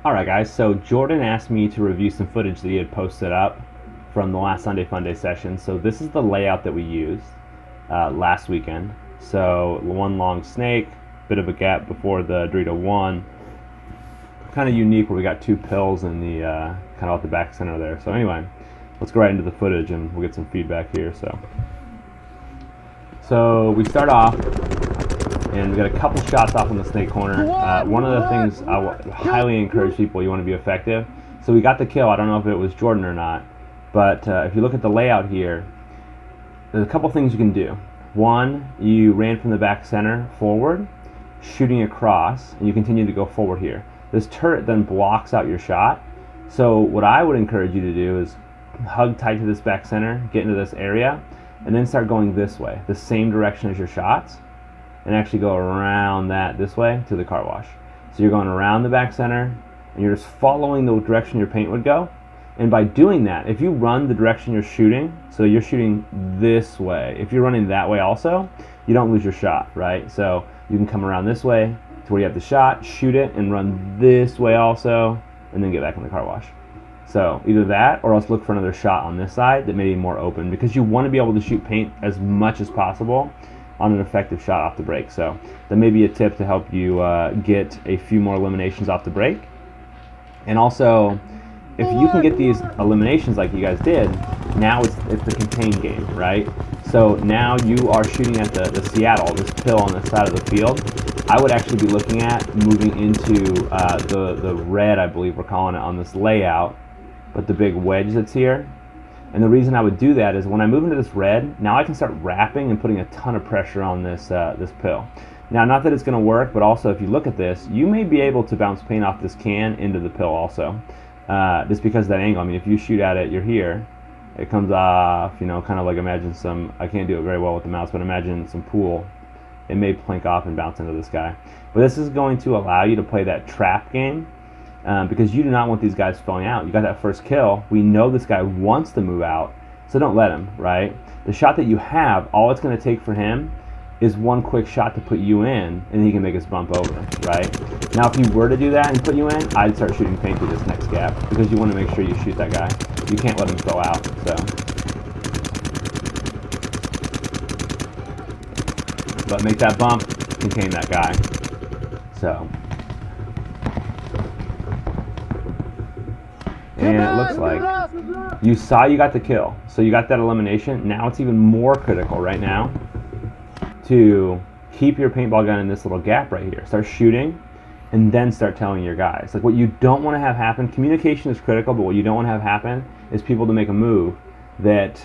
Alright guys, so Jordan asked me to review some footage that he had posted up from the last Sunday Funday session. So this is the layout that we used last weekend. So one long snake, bit of a gap before the Dorito 1. Kind of unique where we got two pills in the kind of off the back center there. So anyway, let's go right into the footage and we'll get some feedback here. So we start off and we got a couple shots off on the snake corner. One of the things I highly encourage people, you want to be effective. So we got the kill. I don't know if it was Jordan or not, but if you look at the layout here, there's a couple things you can do. One, you ran from the back center forward, shooting across, and you continue to go forward here. This turret then blocks out your shot. So what I would encourage you to do is hug tight to this back center, get into this area, and then start going this way, the same direction as your shots, and actually go around that this way to the car wash. So you're going around the back center, and you're just following the direction your paint would go. And by doing that, if you run the direction you're shooting, so you're shooting this way, if you're running that way also, you don't lose your shot, right? So you can come around this way to where you have the shot, shoot it, and run this way also, and then get back in the car wash. So either that, or else look for another shot on this side that may be more open, because you want to be able to shoot paint as much as possible on an effective shot off the break. So that may be a tip to help you get a few more eliminations off the break. And also, if you can get these eliminations like you guys did, now it's the contained game, right? So now you are shooting at the Seattle, this pill on the side of the field. I would actually be looking at moving into the red, I believe we're calling it, on this layout, but the big wedge that's here. And the reason I would do that is when I move into this red, now I can start wrapping and putting a ton of pressure on this this pill. Now, not that it's going to work, but also if you look at this, you may be able to bounce paint off this can into the pill also. Just because of that angle. I mean, if you shoot at it, you're here, it comes off, you know, kind of like imagine some, I can't do it very well with the mouse, but imagine some pool. It may plink off and bounce into this guy. But this is going to allow you to play that trap game because you do not want these guys filling out. You got that first kill. We know this guy wants to move out, so don't let him, right? The shot that you have, all it's going to take for him is one quick shot to put you in, and he can make his bump over, right? Now, if you were to do that and put you in, I'd start shooting paint through this next gap because you want to make sure you shoot that guy. You can't let him fill out, so. But make that bump, contain that guy, so. And it looks like you saw you got the kill, so you got that elimination. Now it's even more critical right now to keep your paintball gun in this little gap right here. Start shooting and then start telling your guys. Like, what you don't want to have happen, communication is critical, but what you don't want to have happen is people to make a move that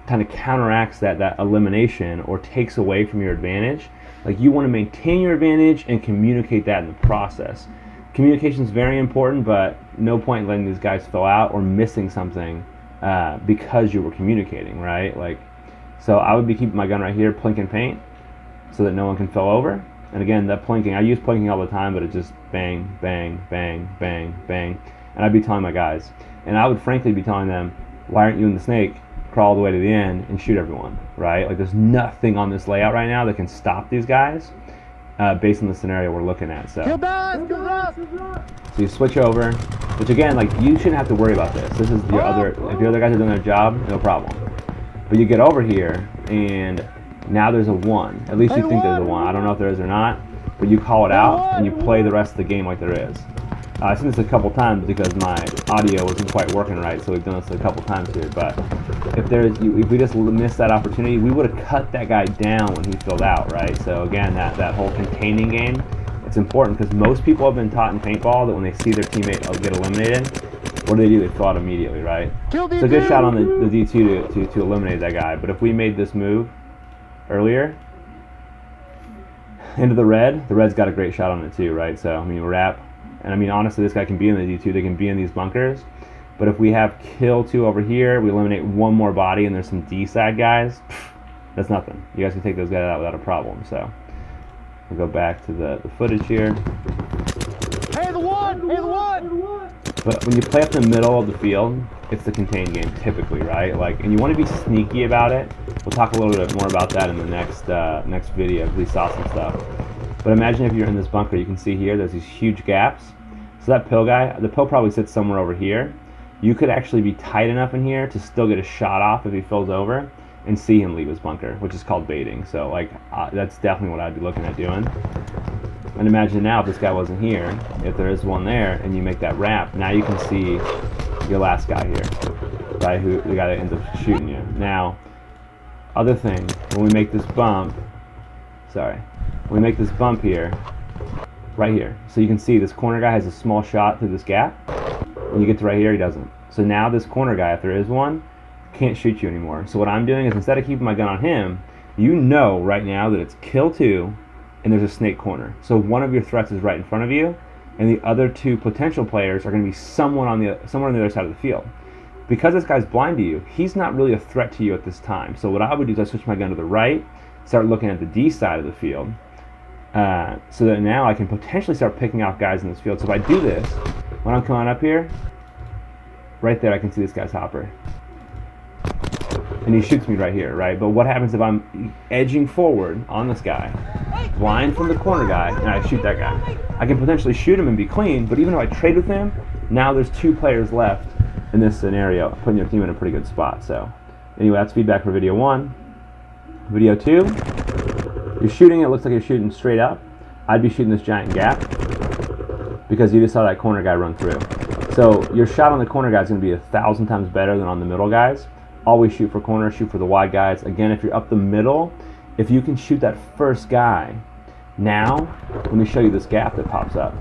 kind of counteracts that elimination or takes away from your advantage. Like, you want to maintain your advantage and communicate that in the process. Communication is very important, but no point in letting these guys fill out or missing something because you were communicating, right? Like, so I would be keeping my gun right here, plinking paint, so that no one can fill over. And again, that plinking, I use plinking all the time, but it's just bang, bang, bang, bang, bang. And I'd be telling my guys. And I would frankly be telling them, why aren't you in the snake? Crawl all the way to the end and shoot everyone, right? Like, there's nothing on this layout right now that can stop these guys based on the scenario we're looking at. So you switch over, which again, like, you shouldn't have to worry about this. This is your other, if the other guys are doing their job, no problem. But you get over here, and now there's a 1. At least you think there's a 1. I don't know if there is or not, but you call it out, and you play the rest of the game like there is. I've seen this a couple times because my audio wasn't quite working right, so we've done this a couple times here. But if we just missed that opportunity, we would have cut that guy down when he filled out, right? So again, that whole containing game, it's important because most people have been taught in paintball that when they see their teammate get eliminated, what do? They fill out immediately, right? It's a good shot on the D2 to eliminate that guy. But if we made this move earlier into the red's got a great shot on it too, right? So, I mean, wrap. And I mean, honestly, this guy can be in the D2. They can be in these bunkers. But if we have kill 2 over here, we eliminate one more body, and there's some D-side guys, that's nothing. You guys can take those guys out without a problem. So we'll go back to the footage here. Hey, the one! Hey, the one! But when you play up in the middle of the field, it's the contained game typically, right? Like, and you want to be sneaky about it. We'll talk a little bit more about that in the next video. We saw some stuff. But imagine if you're in this bunker, you can see here there's these huge gaps. So that pill guy, the pill probably sits somewhere over here. You could actually be tight enough in here to still get a shot off if he fills over and see him leave his bunker, which is called baiting. So like that's definitely what I'd be looking at doing. And imagine now if this guy wasn't here, if there is one there, and you make that wrap, now you can see your last guy here, right? Who the guy that ends up shooting you. Now, other thing, when we make this bump, when we make this bump here, right here, so you can see this corner guy has a small shot through this gap. When you get to right here, he doesn't. So now this corner guy, if there is one, can't shoot you anymore. So what I'm doing is instead of keeping my gun on him, you know right now that it's kill 2 and there's a snake corner. So one of your threats is right in front of you, and the other 2 potential players are going to be somewhere on the other side of the field. Because this guy's blind to you, he's not really a threat to you at this time. So what I would do is I switch my gun to the right, start looking at the D side of the field, so that now I can potentially start picking out guys in this field. So if I do this, when I'm coming up here, right there I can see this guy's hopper. And he shoots me right here, right? But what happens if I'm edging forward on this guy, blind from the corner guy, and I shoot that guy? I can potentially shoot him and be clean, but even if I trade with him, now there's 2 players left in this scenario, putting your team in a pretty good spot. So anyway, that's feedback for video 1. Video 2, you're shooting, it looks like you're shooting straight up. I'd be shooting this giant gap because you just saw that corner guy run through. So your shot on the corner guy is going to be 1,000 times better than on the middle guys. Always shoot for corners, shoot for the wide guys. Again, if you're up the middle, if you can shoot that first guy, now let me show you this gap that pops up.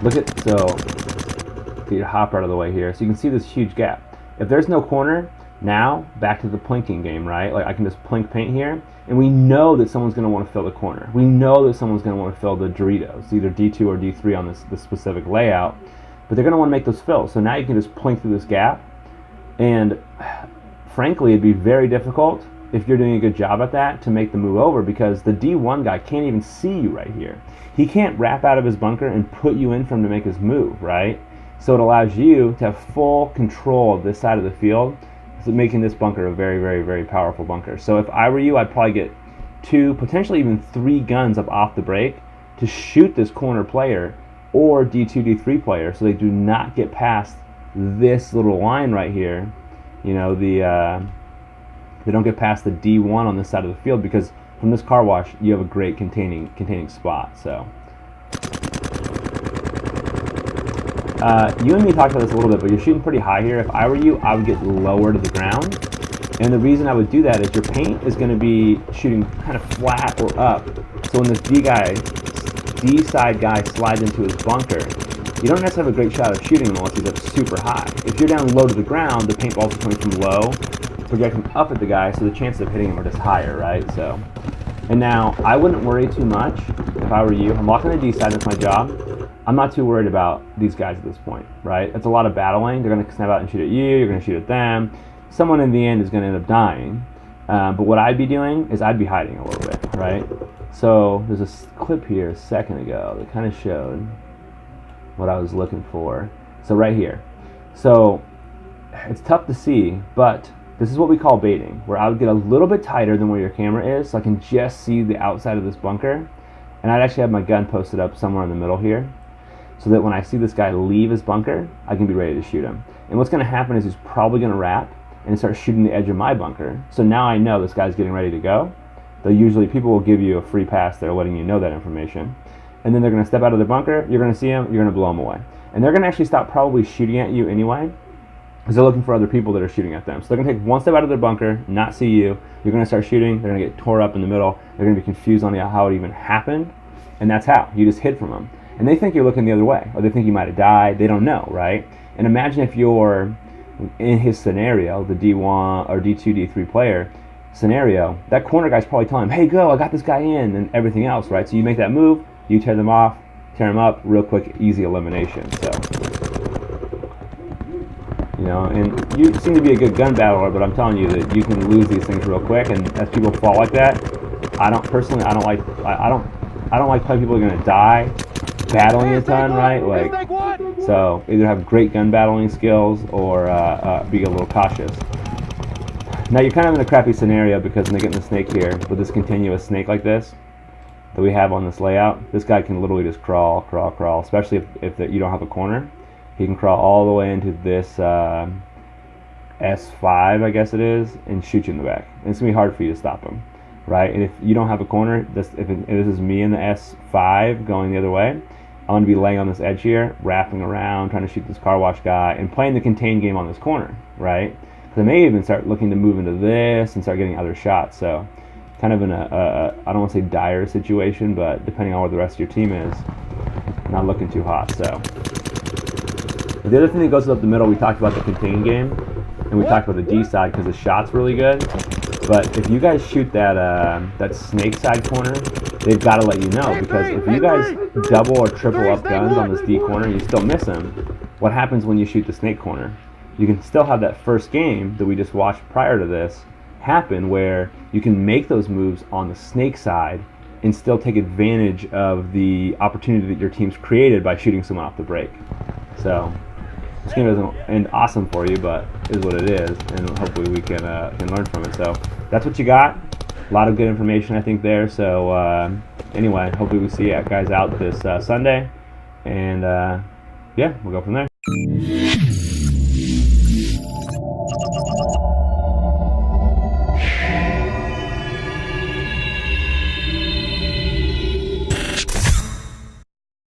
Look at, so get your hopper out of the way here. So you can see this huge gap. If there's no corner, now back to the plinking game, right? Like I can just plink paint here, and we know that someone's going to want to fill the corner. We know that someone's going to want to fill the Doritos, either D2 or D3 on this specific layout, but they're going to want to make those fills. So now you can just plink through this gap. And frankly, it'd be very difficult if you're doing a good job at that to make the move over, because the D1 guy can't even see you right here. He can't wrap out of his bunker and put you in for him to make his move, right? So it allows you to have full control of this side of the field, so making this bunker a very, very, very powerful bunker. So if I were you, I'd probably get 2, potentially even 3 guns up off the break to shoot this corner player or D2, D3 player, so they do not get past this little line right here. You know, they don't get past the D1 on this side of the field, because from this car wash you have a great containing spot. So you and me talked about this a little bit, but you're shooting pretty high here. If I were you, I would get lower to the ground, and the reason I would do that is your paint is going to be shooting kind of flat or up. So when this D side guy slides into his bunker, you don't necessarily have a great shot of shooting him unless he's up super high. If you're down low to the ground, the paintball's coming from low, projecting up at the guy, so the chances of hitting him are just higher, right? So, and now I wouldn't worry too much if I were you. I'm walking the D side, that's my job. I'm not too worried about these guys at this point, right? It's a lot of battling. They're going to snap out and shoot at you. You're going to shoot at them. Someone in the end is going to end up dying. But what I'd be doing is I'd be hiding a little bit, right? So there's a clip here a second ago that kind of showed what I was looking for. So right here. So it's tough to see, but this is what we call baiting, where I would get a little bit tighter than where your camera is, so I can just see the outside of this bunker, and I'd actually have my gun posted up somewhere in the middle here, so that when I see this guy leave his bunker, I can be ready to shoot him. And what's going to happen is he's probably going to wrap and start shooting the edge of my bunker. So now I know this guy's getting ready to go. Though usually people will give you a free pass there, letting you know that information. And then they're going to step out of their bunker, you're going to see him, you're going to blow him away. And they're going to actually stop probably shooting at you anyway, because they're looking for other people that are shooting at them. So they're going to take one step out of their bunker, not see you, you're going to start shooting, they're going to get tore up in the middle, they're going to be confused on how it even happened, and that's how. You just hid from them. And they think you're looking the other way, or they think you might have died, they don't know, right? And imagine if you're in his scenario, the D1 or D2, D3 player scenario, that corner guy's probably telling him, hey, go, I got this guy in, and everything else, right? So you make that move, you tear them off, tear them up, real quick, easy elimination. So, you know, and you seem to be a good gun battler, but I'm telling you that you can lose these things real quick. And as people fall like that, I don't like playing people who are going to die battling a ton, right? Like, so either have great gun battling skills or be a little cautious. Now you're kind of in a crappy scenario, because when they get in the snake here with this continuous snake like this, that we have on this layout, this guy can literally just crawl, especially if you don't have a corner. He can crawl all the way into this S5, I guess it is, and shoot you in the back. And it's going to be hard for you to stop him, right? And if you don't have a corner, if this is me in the S5 going the other way, I'm going to be laying on this edge here, wrapping around, trying to shoot this car wash guy, and playing the contained game on this corner, right? Because I may even start looking to move into this and start getting other shots. So kind of in a I don't want to say dire situation, but depending on where the rest of your team is, not looking too hot. So the other thing that goes up the middle, we talked about the contained game, and we talked about the D side because the shot's really good. But if you guys shoot that snake side corner, they've got to let you know, because if you guys double or triple up guns on this D corner and you still miss them, what happens when you shoot the snake corner? You can still have that first game that we just watched prior to this happen where you can make those moves on the snake side and still take advantage of the opportunity that your team's created by shooting someone off the break. So this game doesn't end awesome for you, but is what it is, and hopefully we can learn from it. So that's what you got. A lot of good information, I think, there. So anyway, hopefully we see you guys out this Sunday, and yeah, we'll go from there.